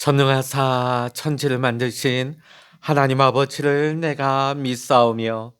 전능하사 천지를 만드신 하나님 아버지를 내가 믿사오며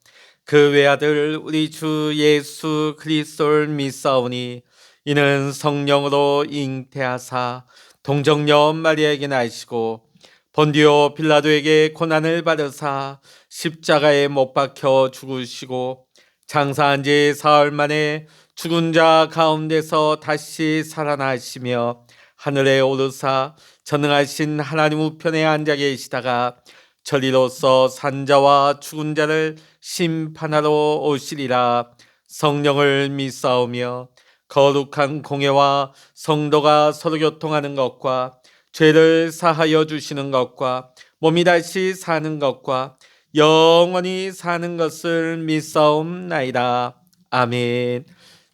그 외아들 우리 주 예수 그리스도를 믿사오니 이는 성령으로 잉태하사 동정녀 마리아에게 나시고 본디오 빌라도에게 고난을 받으사 십자가에 못 박혀 죽으시고 장사한 지 사흘 만에 죽은 자 가운데서 다시 살아나시며 하늘에 오르사 전능하신 하나님 우편에 앉아 계시다가 저리로서 산자와 죽은 자를 심판하러 오시리라. 성령을 믿사오며 거룩한 공예와 성도가 서로 교통하는 것과 죄를 사하여 주시는 것과 몸이 다시 사는 것과 영원히 사는 것을 믿사옵나이다. 아멘.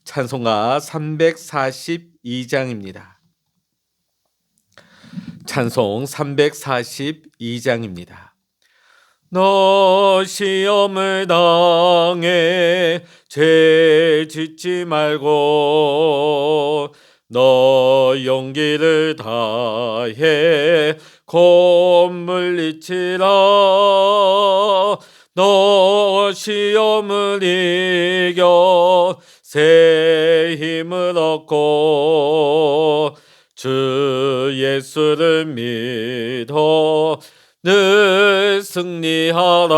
찬송가 342장입니다. 찬송 342장입니다. 너 시험을 당해 죄 짓지 말고 너 용기를 다해 곧 물리치라. 너 시험을 이겨 새 힘을 얻고 주 예수를 믿어 늘 승리하라.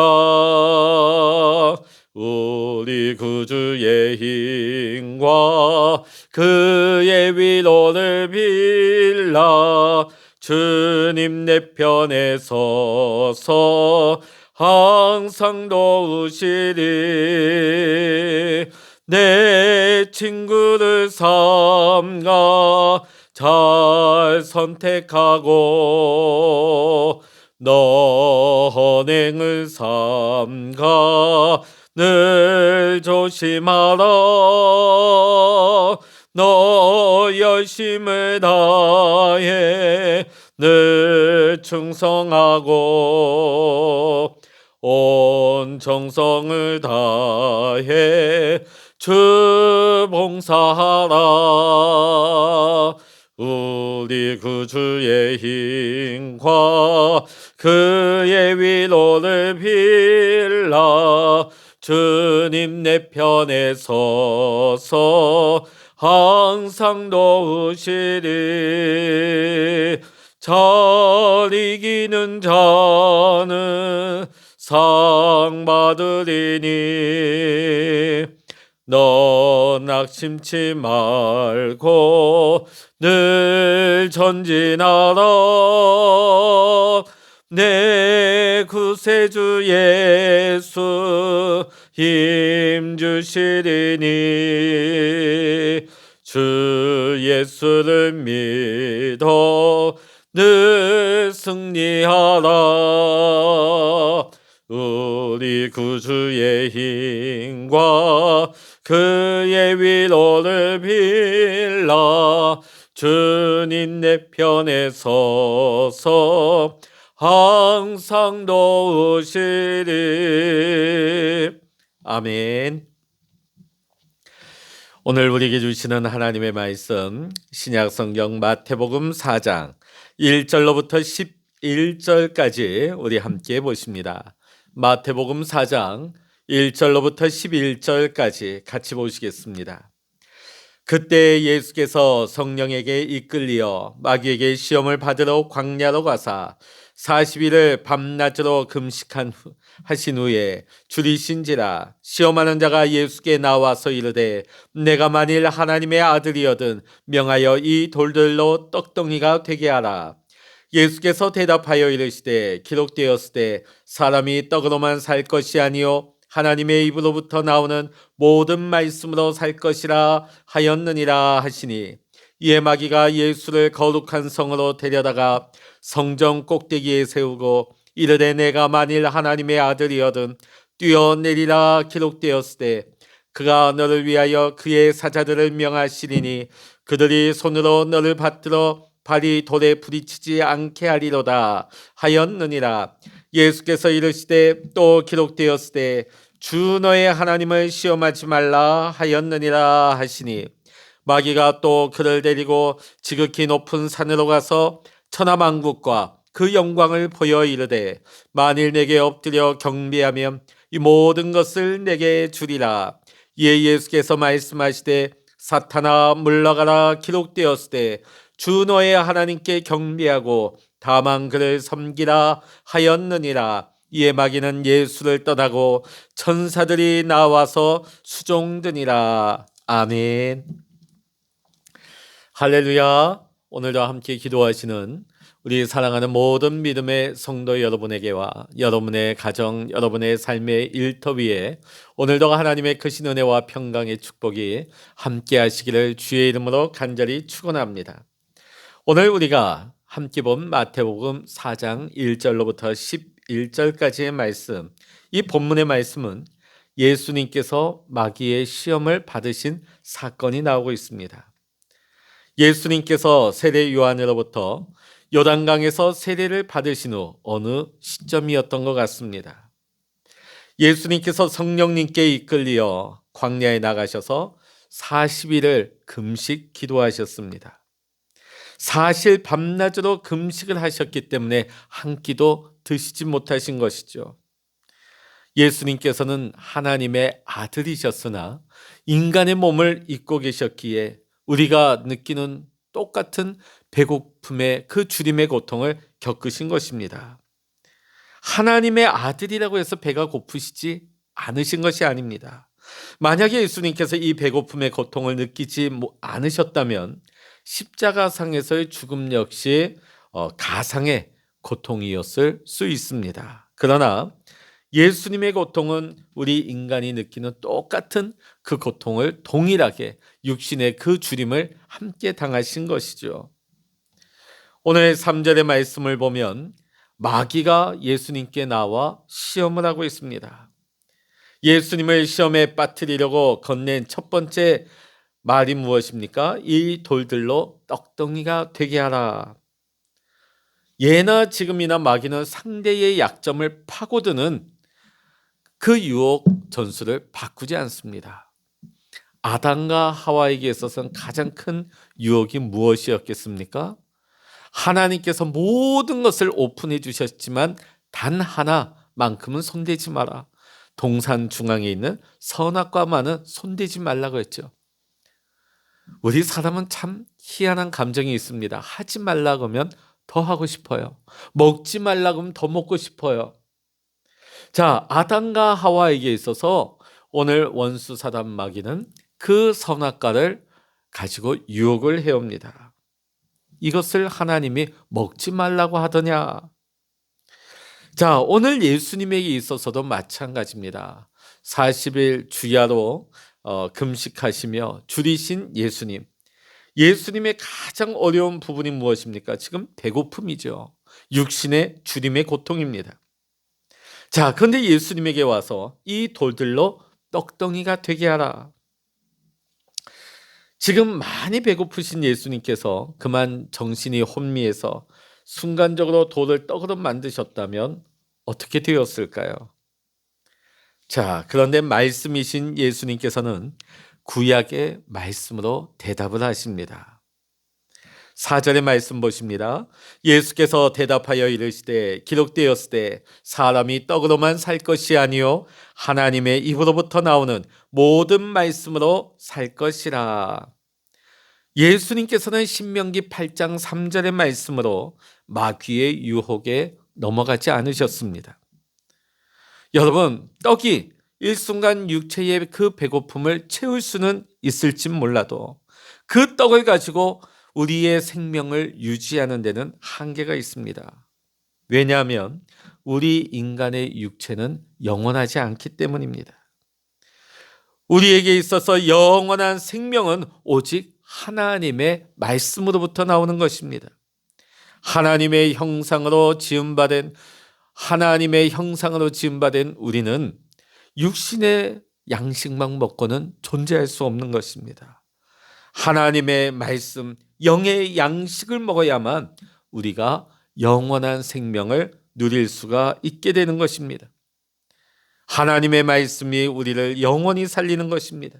우리 구주의 힘과 그의 위로를 빌라. 주님 내 편에 서서 항상 도우시리. 내 친구를 삼가 잘 선택하고 너 헌행을 삼가 늘 조심하라. 너 열심을 다해 늘 충성하고 온 정성을 다해 주 봉사하라. 우리 구주의 힘과 그의 위로를 빌라. 주님 내 편에 서서 항상 도우시리. 잘 이기는 자는 상 받으리니 너 낙심치 말고 늘 전진하라. 내 구세주 예수 힘 주시리니 주 예수를 믿어 늘 승리하라. 우리 구주의 힘과 그의 위로를 빌라. 주님 내 편에 서서 항상 도우시리. 아멘. 오늘 우리에게 주시는 하나님의 말씀 신약성경 마태복음 4장 1절로부터 11절까지 우리 함께 보십니다. 마태복음 4장 1절로부터 11절까지 같이 보시겠습니다. 그때 예수께서 성령에게 이끌리어 마귀에게 시험을 받으러 광야로 가사 40일을 밤낮으로 하신 후에 줄이신지라. 시험하는 자가 예수께 나와서 이르되 내가 만일 하나님의 아들이거든 명하여 이 돌들로 떡덩이가 되게 하라. 예수께서 대답하여 이르시되 기록되었으되 사람이 떡으로만 살 것이 아니요 하나님의 입으로부터 나오는 모든 말씀으로 살 것이라 하였느니라 하시니, 이에 마귀가 예수를 거룩한 성으로 데려다가 성전 꼭대기에 세우고 이르되 내가 만일 하나님의 아들이거든 뛰어내리라. 기록되었으되 그가 너를 위하여 그의 사자들을 명하시리니 그들이 손으로 너를 받들어 발이 돌에 부딪히지 않게 하리로다 하였느니라. 예수께서 이르시되 또 기록되었으되 주 너의 하나님을 시험하지 말라 하였느니라 하시니, 마귀가 또 그를 데리고 지극히 높은 산으로 가서 천하만국과 그 영광을 보여 이르되 만일 내게 엎드려 경배하면 이 모든 것을 내게 주리라. 이에 예수께서 말씀하시되 사탄아 물러가라 기록되었으되 주 너의 하나님께 경배하고 다만 그를 섬기라 하였느니라. 이에 마귀는 예수를 떠나고 천사들이 나와서 수종드니라. 아멘. 할렐루야. 오늘도 함께 기도하시는 우리 사랑하는 모든 믿음의 성도 여러분에게와 여러분의 가정, 여러분의 삶의 일터 위에 오늘도 하나님의 크신 은혜와 평강의 축복이 함께 하시기를 주의 이름으로 간절히 축원합니다. 오늘 우리가 함께 본 마태복음 4장 1절로부터 11절까지의 말씀, 이 본문의 말씀은 예수님께서 마귀의 시험을 받으신 사건이 나오고 있습니다. 예수님께서 세례 요한으로부터 요단강에서 세례를 받으신 후 어느 시점이었던 것 같습니다. 예수님께서 성령님께 이끌려 광야에 나가셔서 40일을 금식 기도하셨습니다. 사실 밤낮으로 금식을 하셨기 때문에 한 끼도 드시지 못하신 것이죠. 예수님께서는 하나님의 아들이셨으나 인간의 몸을 입고 계셨기에 우리가 느끼는 똑같은 배고픔의 그 주림의 고통을 겪으신 것입니다. 하나님의 아들이라고 해서 배가 고프시지 않으신 것이 아닙니다. 만약에 예수님께서 이 배고픔의 고통을 느끼지 않으셨다면 십자가상에서의 죽음 역시 가상의 고통이었을 수 있습니다. 그러나 예수님의 고통은 우리 인간이 느끼는 똑같은 그 고통을 동일하게 육신의 그 주림을 함께 당하신 것이죠. 오늘 3절의 말씀을 보면 마귀가 예수님께 나와 시험을 하고 있습니다. 예수님을 시험에 빠뜨리려고 건넨 첫 번째 말이 무엇입니까? 이 돌들로 떡덩이가 되게 하라. 예나 지금이나 마귀는 상대의 약점을 파고드는 그 유혹 전술을 바꾸지 않습니다. 아담과 하와에게 있어서는 가장 큰 유혹이 무엇이었겠습니까? 하나님께서 모든 것을 오픈해 주셨지만 단 하나만큼은 손대지 마라. 동산 중앙에 있는 선악과만은 손대지 말라고 했죠. 우리 사람은 참 희한한 감정이 있습니다. 하지 말라고 하면 더 하고 싶어요. 먹지 말라고 하면 더 먹고 싶어요. 자, 아담과 하와에게 있어서 오늘 원수 사단 마귀는 그 선악과를 가지고 유혹을 해옵니다. 이것을 하나님이 먹지 말라고 하더냐? 자, 오늘 예수님에게 있어서도 마찬가지입니다. 40일 주야로 금식하시며 줄이신 예수님. 예수님의 가장 어려운 부분이 무엇입니까? 지금 배고픔이죠. 육신의 주림의 고통입니다. 자, 그런데 예수님에게 와서 이 돌들로 떡덩이가 되게 하라. 지금 많이 배고프신 예수님께서 그만 정신이 혼미해서 순간적으로 돌을 떡으로 만드셨다면 어떻게 되었을까요? 자, 그런데 말씀이신 예수님께서는 구약의 말씀으로 대답을 하십니다. 4절의 말씀 보십니다. 예수께서 대답하여 이르시되 기록되었으되 사람이 떡으로만 살 것이 아니요 하나님의 입으로부터 나오는 모든 말씀으로 살 것이라. 예수님께서는 신명기 8장 3절의 말씀으로 마귀의 유혹에 넘어가지 않으셨습니다. 여러분, 떡이 일순간 육체의 그 배고픔을 채울 수는 있을지 몰라도 그 떡을 가지고 우리의 생명을 유지하는 데는 한계가 있습니다. 왜냐하면 우리 인간의 육체는 영원하지 않기 때문입니다. 우리에게 있어서 영원한 생명은 오직 하나님의 말씀으로부터 나오는 것입니다. 하나님의 형상으로 지음받은 우리는 육신의 양식만 먹고는 존재할 수 없는 것입니다. 하나님의 말씀, 영의 양식을 먹어야만 우리가 영원한 생명을 누릴 수가 있게 되는 것입니다. 하나님의 말씀이 우리를 영원히 살리는 것입니다.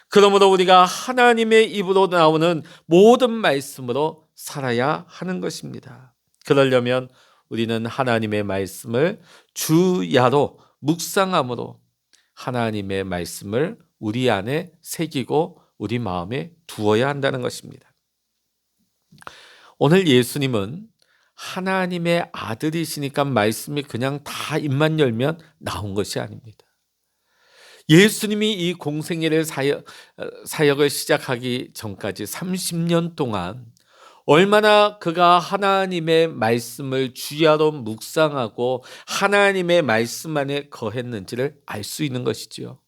그러므로 우리가 하나님의 입으로 나오는 모든 말씀으로 살아야 하는 것입니다. 그러려면 우리는 하나님의 말씀을 주야로 묵상함으로 하나님의 말씀을 우리 안에 새기고 우리 마음에 두어야 한다는 것입니다. 오늘 예수님은 하나님의 아들이시니까 말씀이 그냥 다 입만 열면 나온 것이 아닙니다. 예수님이 이 공생애를 사역을 시작하기 전까지 30년 동안 얼마나 그가 하나님의 말씀을 주야로 묵상하고 하나님의 말씀 안에 거했는지를 알 수 있는 것이지요.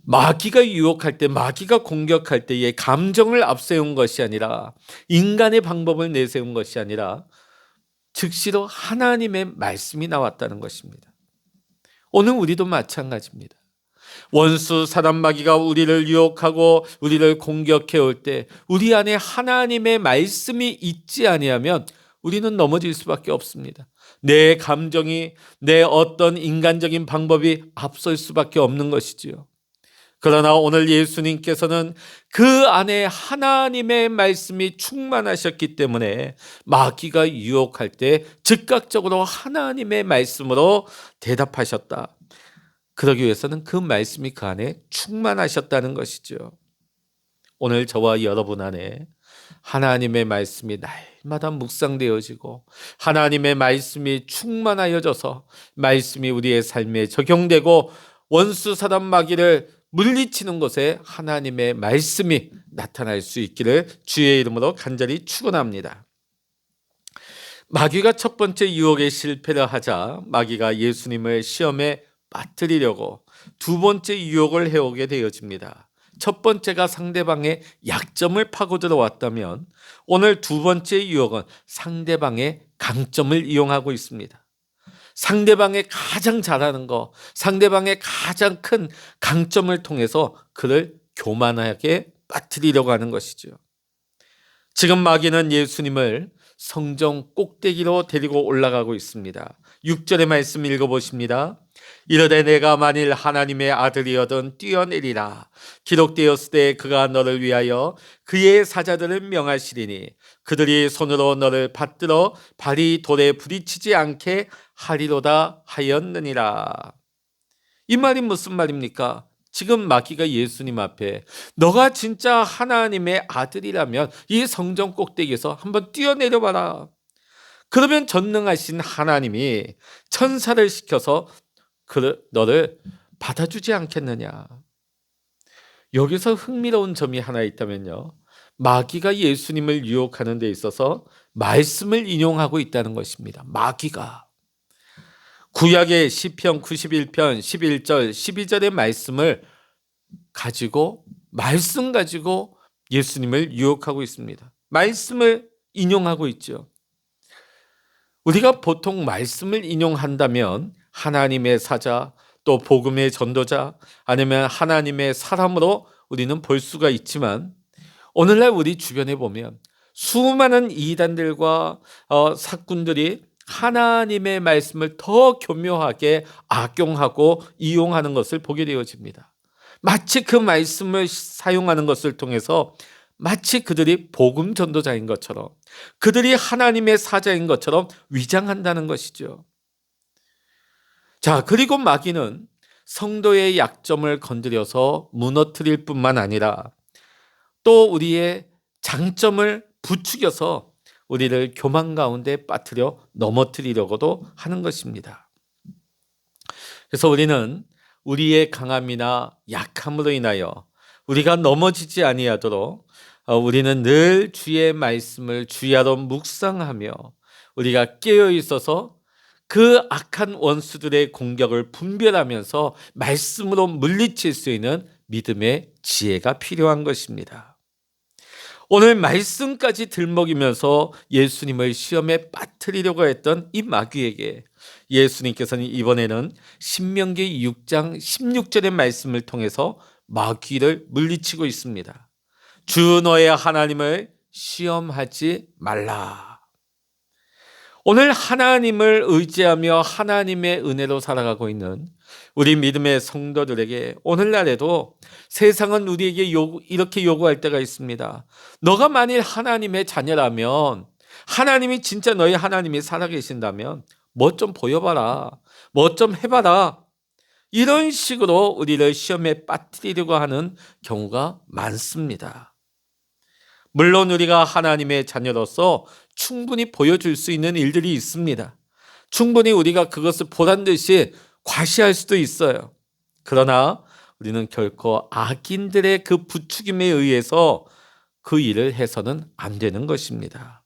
마귀가 유혹할 때, 마귀가 공격할 때에 감정을 앞세운 것이 아니라 인간의 방법을 내세운 것이 아니라 즉시로 하나님의 말씀이 나왔다는 것입니다. 오늘 우리도 마찬가지입니다. 원수 사단 마귀가 우리를 유혹하고 우리를 공격해 올 때 우리 안에 하나님의 말씀이 있지 아니하면 우리는 넘어질 수밖에 없습니다. 내 감정이, 내 어떤 인간적인 방법이 앞설 수밖에 없는 것이지요. 그러나 오늘 예수님께서는 그 안에 하나님의 말씀이 충만하셨기 때문에 마귀가 유혹할 때 즉각적으로 하나님의 말씀으로 대답하셨다. 그러기 위해서는 그 말씀이 그 안에 충만하셨다는 것이죠. 오늘 저와 여러분 안에 하나님의 말씀이 날마다 묵상되어지고 하나님의 말씀이 충만하여져서 말씀이 우리의 삶에 적용되고 원수 사단 마귀를 물리치는 곳에 하나님의 말씀이 나타날 수 있기를 주의 이름으로 간절히 축원합니다. 마귀가 첫 번째 유혹에 실패를 하자 마귀가 예수님을 시험에 빠뜨리려고 두 번째 유혹을 해오게 되어집니다. 첫 번째가 상대방의 약점을 파고 들어왔다면 오늘 두 번째 유혹은 상대방의 강점을 이용하고 있습니다. 상대방의 가장 잘하는 거, 상대방의 가장 큰 강점을 통해서 그를 교만하게 빠뜨리려고 하는 것이죠. 지금 마귀는 예수님을 성전 꼭대기로 데리고 올라가고 있습니다. 6절의 말씀 읽어보십니다. 이르되 내가 만일 하나님의 아들이어든 뛰어내리라. 기록되었을 때 그가 너를 위하여 그의 사자들을 명하시리니 그들이 손으로 너를 받들어 발이 돌에 부딪히지 않게 하리로다 하였느니라. 이 말이 무슨 말입니까? 지금 마귀가 예수님 앞에 너가 진짜 하나님의 아들이라면 이 성전 꼭대기에서 한번 뛰어내려 봐라. 그러면 전능하신 하나님이 천사를 시켜서 너를 받아주지 않겠느냐. 여기서 흥미로운 점이 하나 있다면요, 마귀가 예수님을 유혹하는 데 있어서 말씀을 인용하고 있다는 것입니다. 마귀가 구약의 시편 91편 11절 12절의 말씀을 가지고 말씀 가지고 예수님을 유혹하고 있습니다. 말씀을 인용하고 있죠. 우리가 보통 말씀을 인용한다면 하나님의 사자, 또 복음의 전도자, 아니면 하나님의 사람으로 우리는 볼 수가 있지만 오늘날 우리 주변에 보면 수많은 이단들과 사꾼들이 하나님의 말씀을 더 교묘하게 악용하고 이용하는 것을 보게 되어집니다. 마치 그 말씀을 사용하는 것을 통해서 마치 그들이 복음 전도자인 것처럼, 그들이 하나님의 사자인 것처럼 위장한다는 것이죠. 자, 그리고 마귀는 성도의 약점을 건드려서 무너뜨릴 뿐만 아니라 또 우리의 장점을 부추겨서 우리를 교만 가운데 빠뜨려 넘어뜨리려고도 하는 것입니다. 그래서 우리는 우리의 강함이나 약함으로 인하여 우리가 넘어지지 아니하도록 우리는 늘 주의 말씀을 주야로 묵상하며 우리가 깨어 있어서 그 악한 원수들의 공격을 분별하면서 말씀으로 물리칠 수 있는 믿음의 지혜가 필요한 것입니다. 오늘 말씀까지 들먹이면서 예수님을 시험에 빠뜨리려고 했던 이 마귀에게 예수님께서는 이번에는 신명기 6장 16절의 말씀을 통해서 마귀를 물리치고 있습니다. 주 너의 하나님을 시험하지 말라. 오늘 하나님을 의지하며 하나님의 은혜로 살아가고 있는 우리 믿음의 성도들에게 오늘날에도 세상은 우리에게 이렇게 요구할 때가 있습니다. 너가 만일 하나님의 자녀라면, 하나님이 진짜 너희 하나님이 살아계신다면 뭐 좀 보여봐라, 뭐 좀 해봐라, 이런 식으로 우리를 시험에 빠뜨리려고 하는 경우가 많습니다. 물론 우리가 하나님의 자녀로서 충분히 보여줄 수 있는 일들이 있습니다. 충분히 우리가 그것을 보란 듯이 과시할 수도 있어요. 그러나 우리는 결코 악인들의 그 부추김에 의해서 그 일을 해서는 안 되는 것입니다.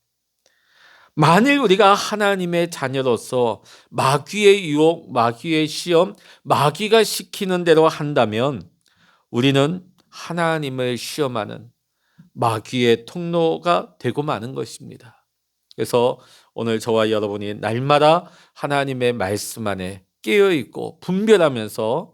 만일 우리가 하나님의 자녀로서 마귀의 유혹, 마귀의 시험, 마귀가 시키는 대로 한다면 우리는 하나님을 시험하는 마귀의 통로가 되고 마는 것입니다. 그래서 오늘 저와 여러분이 날마다 하나님의 말씀 안에 깨어있고 분별하면서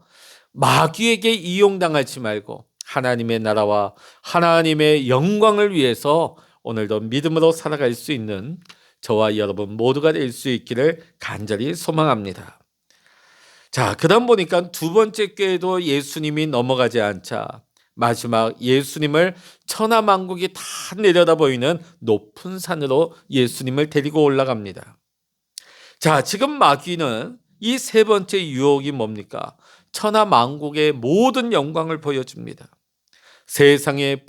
마귀에게 이용당하지 말고 하나님의 나라와 하나님의 영광을 위해서 오늘도 믿음으로 살아갈 수 있는 저와 여러분 모두가 될 수 있기를 간절히 소망합니다. 자, 그다음 보니까 두 번째 꾀에도 예수님이 넘어가지 않자 마지막 예수님을 천하만국이 다 내려다 보이는 높은 산으로 예수님을 데리고 올라갑니다. 자, 지금 마귀는 이 세 번째 유혹이 뭡니까? 천하만국의 모든 영광을 보여줍니다. 세상의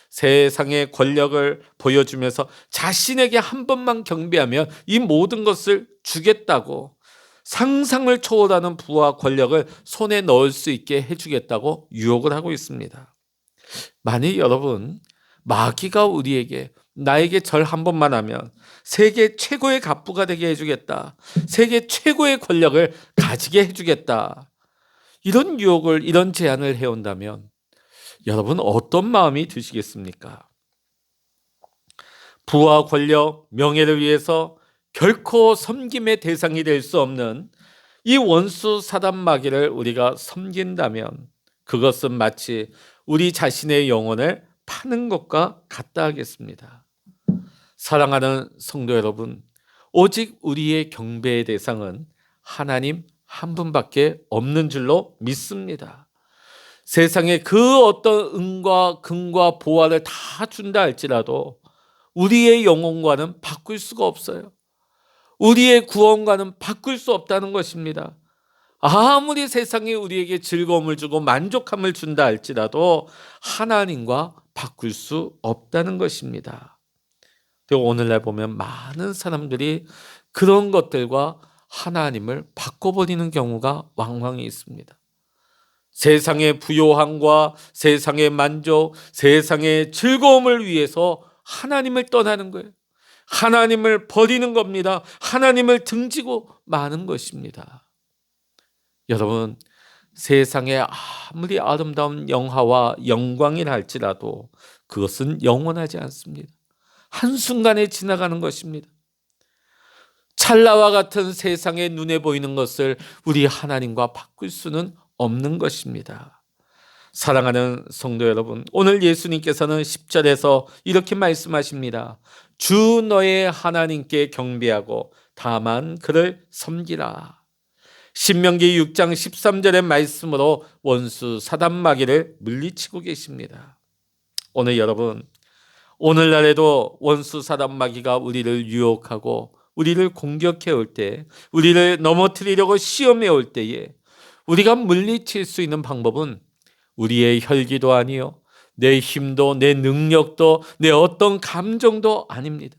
세상의 권력을 보여주면서 자신에게 한 번만 경배하면 이 모든 것을 주겠다고, 상상을 초월하는 부와 권력을 손에 넣을 수 있게 해주겠다고 유혹을 하고 있습니다. 만일 여러분, 마귀가 우리에게 나에게 절 한 번만 하면 세계 최고의 갑부가 되게 해주겠다, 세계 최고의 권력을 가지게 해주겠다, 이런 유혹을, 이런 제안을 해온다면 여러분 어떤 마음이 드시겠습니까? 부와 권력, 명예를 위해서 결코 섬김의 대상이 될 수 없는 이 원수 사단 마귀를 우리가 섬긴다면 그것은 마치 우리 자신의 영혼을 파는 것과 같다 하겠습니다. 사랑하는 성도 여러분, 오직 우리의 경배의 대상은 하나님 한 분밖에 없는 줄로 믿습니다. 세상에 그 어떤 은과 금과 보화를 다 준다 할지라도 우리의 영혼과는 바꿀 수가 없어요. 우리의 구원과는 바꿀 수 없다는 것입니다. 아무리 세상이 우리에게 즐거움을 주고 만족함을 준다 할지라도 하나님과 바꿀 수 없다는 것입니다. 오늘날 보면 많은 사람들이 그런 것들과 하나님을 바꿔버리는 경우가 왕왕히 있습니다. 세상의 부요함과 세상의 만족, 세상의 즐거움을 위해서 하나님을 떠나는 거예요. 하나님을 버리는 겁니다. 하나님을 등지고 마는 것입니다. 여러분, 세상에 아무리 아름다운 영화와 영광이라 할지라도 그것은 영원하지 않습니다. 한순간에 지나가는 것입니다. 찰나와 같은 세상의 눈에 보이는 것을 우리 하나님과 바꿀 수는 없는 것입니다. 사랑하는 성도 여러분, 오늘 예수님께서는 10절에서 이렇게 말씀하십니다. 주 너의 하나님께 경배하고 다만 그를 섬기라. 신명기 6장 13절의 말씀으로 원수 사단 마귀를 물리치고 계십니다. 오늘 여러분, 오늘날에도 원수 사단 마귀가 우리를 유혹하고 우리를 공격해 올 때, 우리를 넘어뜨리려고 시험해 올 때에 우리가 물리칠 수 있는 방법은 우리의 혈기도 아니요, 내 힘도, 내 능력도, 내 어떤 감정도 아닙니다.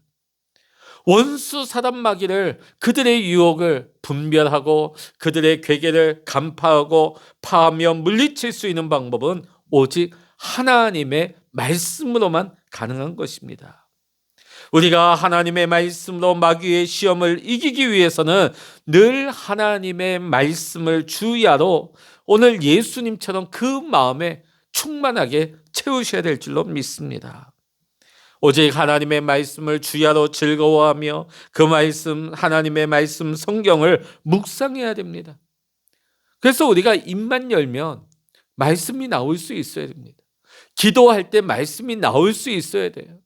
원수 사단 마귀를, 그들의 유혹을 분별하고 그들의 괴계를 간파하고 파하며 물리칠 수 있는 방법은 오직 하나님의 말씀으로만 가능한 것입니다. 우리가 하나님의 말씀으로 마귀의 시험을 이기기 위해서는 늘 하나님의 말씀을 주야로 오늘 예수님처럼 그 마음에 충만하게 채우셔야 될 줄로 믿습니다. 오직 하나님의 말씀을 주야로 즐거워하며 그 말씀, 하나님의 말씀 성경을 묵상해야 됩니다. 그래서 우리가 입만 열면 말씀이 나올 수 있어야 됩니다. 기도할 때 말씀이 나올 수 있어야 돼요.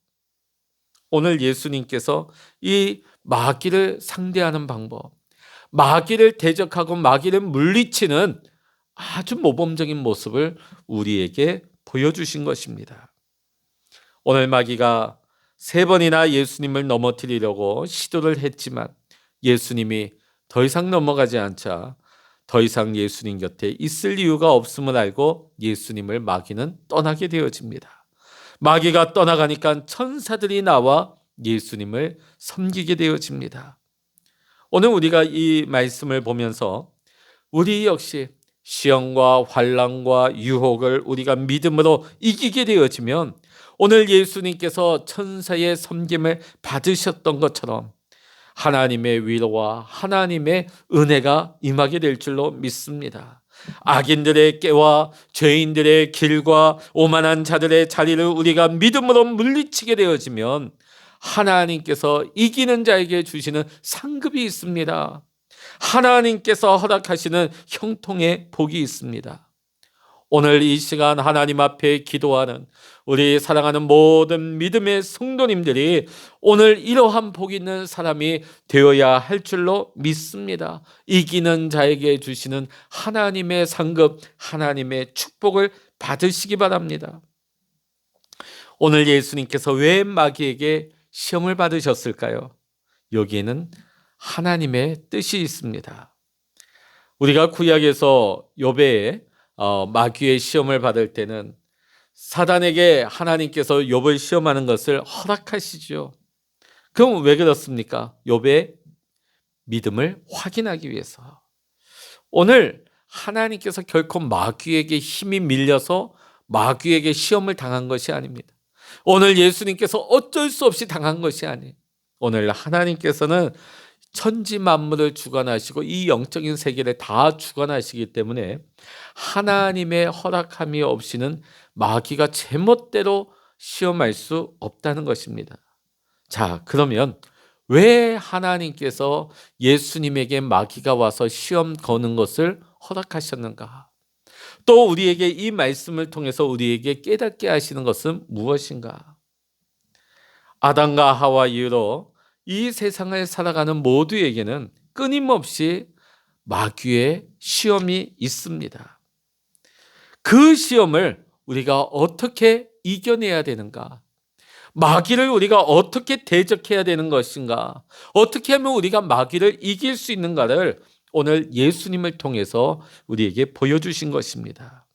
오늘 예수님께서 이 마귀를 상대하는 방법, 마귀를 대적하고 마귀를 물리치는 아주 모범적인 모습을 우리에게 보여주신 것입니다. 오늘 마귀가 3번이나 예수님을 넘어뜨리려고 시도를 했지만 예수님이 더 이상 넘어가지 않자 더 이상 예수님 곁에 있을 이유가 없음을 알고 예수님을 마귀는 떠나게 되어집니다. 마귀가 떠나가니까 천사들이 나와 예수님을 섬기게 되어집니다. 오늘 우리가 이 말씀을 보면서 우리 역시 시험과 환난과 유혹을 우리가 믿음으로 이기게 되어지면 오늘 예수님께서 천사의 섬김을 받으셨던 것처럼 하나님의 위로와 하나님의 은혜가 임하게 될 줄로 믿습니다. 악인들의 꾀와 죄인들의 길과 오만한 자들의 자리를 우리가 믿음으로 물리치게 되어지면 하나님께서 이기는 자에게 주시는 상급이 있습니다. 하나님께서 허락하시는 형통의 복이 있습니다. 오늘 이 시간 하나님 앞에 기도하는 우리 사랑하는 모든 믿음의 성도님들이 오늘 이러한 복 있는 사람이 되어야 할 줄로 믿습니다. 이기는 자에게 주시는 하나님의 상급, 하나님의 축복을 받으시기 바랍니다. 오늘 예수님께서 왜 마귀에게 시험을 받으셨을까요? 여기에는 하나님의 뜻이 있습니다. 우리가 구약에서 욥의 마귀의 시험을 받을 때는 사단에게 하나님께서 욥을 시험하는 것을 허락하시죠. 그럼 왜 그렇습니까? 욥의 믿음을 확인하기 위해서. 오늘 하나님께서 결코 마귀에게 힘이 밀려서 마귀에게 시험을 당한 것이 아닙니다. 오늘 예수님께서 어쩔 수 없이 당한 것이 아니에요. 오늘 하나님께서는 천지 만물을 주관하시고 이 영적인 세계를 다 주관하시기 때문에 하나님의 허락함이 없이는 마귀가 제멋대로 시험할 수 없다는 것입니다. 자, 그러면 왜 하나님께서 예수님에게 마귀가 와서 시험 거는 것을 허락하셨는가? 또 우리에게 이 말씀을 통해서 우리에게 깨닫게 하시는 것은 무엇인가? 아담과 하와 이후로 이 세상을 살아가는 모두에게는 끊임없이 마귀의 시험이 있습니다. 그 시험을 우리가 어떻게 이겨내야 되는가? 마귀를 우리가 어떻게 대적해야 되는 것인가? 어떻게 하면 우리가 마귀를 이길 수 있는가를 오늘 예수님을 통해서 우리에게 보여주신 것입니다.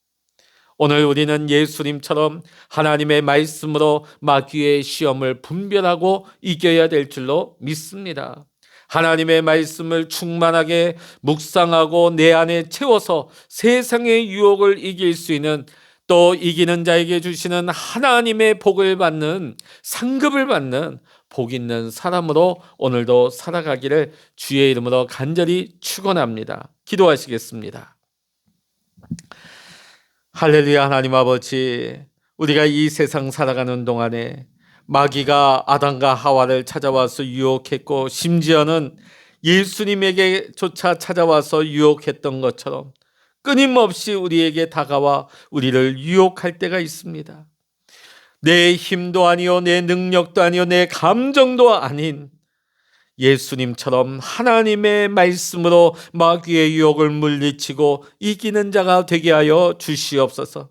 오늘 우리는 예수님처럼 하나님의 말씀으로 마귀의 시험을 분별하고 이겨야 될 줄로 믿습니다. 하나님의 말씀을 충만하게 묵상하고 내 안에 채워서 세상의 유혹을 이길 수 있는, 또 이기는 자에게 주시는 하나님의 복을 받는, 상급을 받는 복 있는 사람으로 오늘도 살아가기를 주의 이름으로 간절히 축원합니다. 기도하시겠습니다. 할렐루야. 하나님 아버지, 우리가 이 세상 살아가는 동안에 마귀가 아담과 하와를 찾아와서 유혹했고 심지어는 예수님에게조차 찾아와서 유혹했던 것처럼 끊임없이 우리에게 다가와 우리를 유혹할 때가 있습니다. 내 힘도 아니요, 내 능력도 아니요, 내 감정도 아닌 예수님처럼 하나님의 말씀으로 마귀의 유혹을 물리치고 이기는 자가 되게 하여 주시옵소서.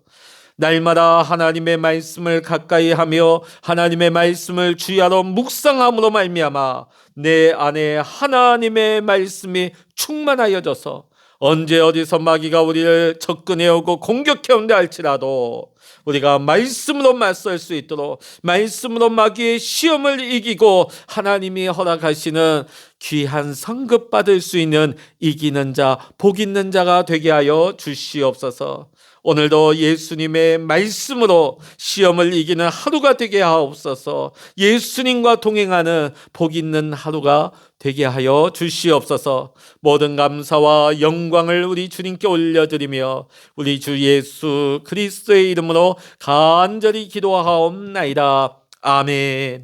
날마다 하나님의 말씀을 가까이 하며 하나님의 말씀을 주야로 묵상함으로 말미암아 내 안에 하나님의 말씀이 충만하여져서 언제 어디서 마귀가 우리를 접근해오고 공격해온다 할지라도 우리가 말씀으로 맞설 수 있도록, 말씀으로 마귀의 시험을 이기고 하나님이 허락하시는 귀한 상급 받을 수 있는 이기는 자, 복 있는 자가 되게 하여 주시옵소서. 오늘도 예수님의 말씀으로 시험을 이기는 하루가 되게 하옵소서. 예수님과 동행하는 복 있는 하루가 되게 하여 주시옵소서. 모든 감사와 영광을 우리 주님께 올려드리며 우리 주 예수 그리스도의 이름으로 간절히 기도하옵나이다. 아멘.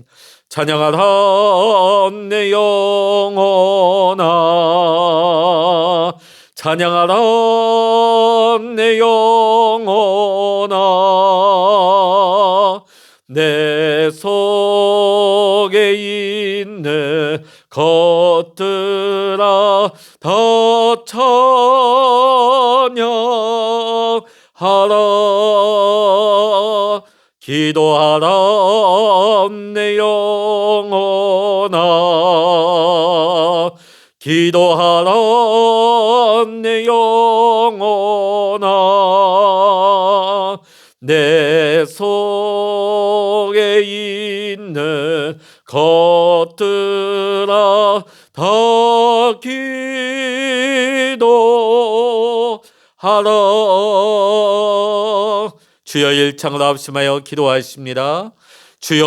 찬양하라 내 영혼아, 찬양하라 내 영혼아, 내 속에 있는 것들아 다 다 찬양하라. 기도하라 내 영혼아. 기도하라 내 영혼아. 내 속에 있는 것들아 다 기도하라. 주여 일창을 합심하여 기도하십니다. 주여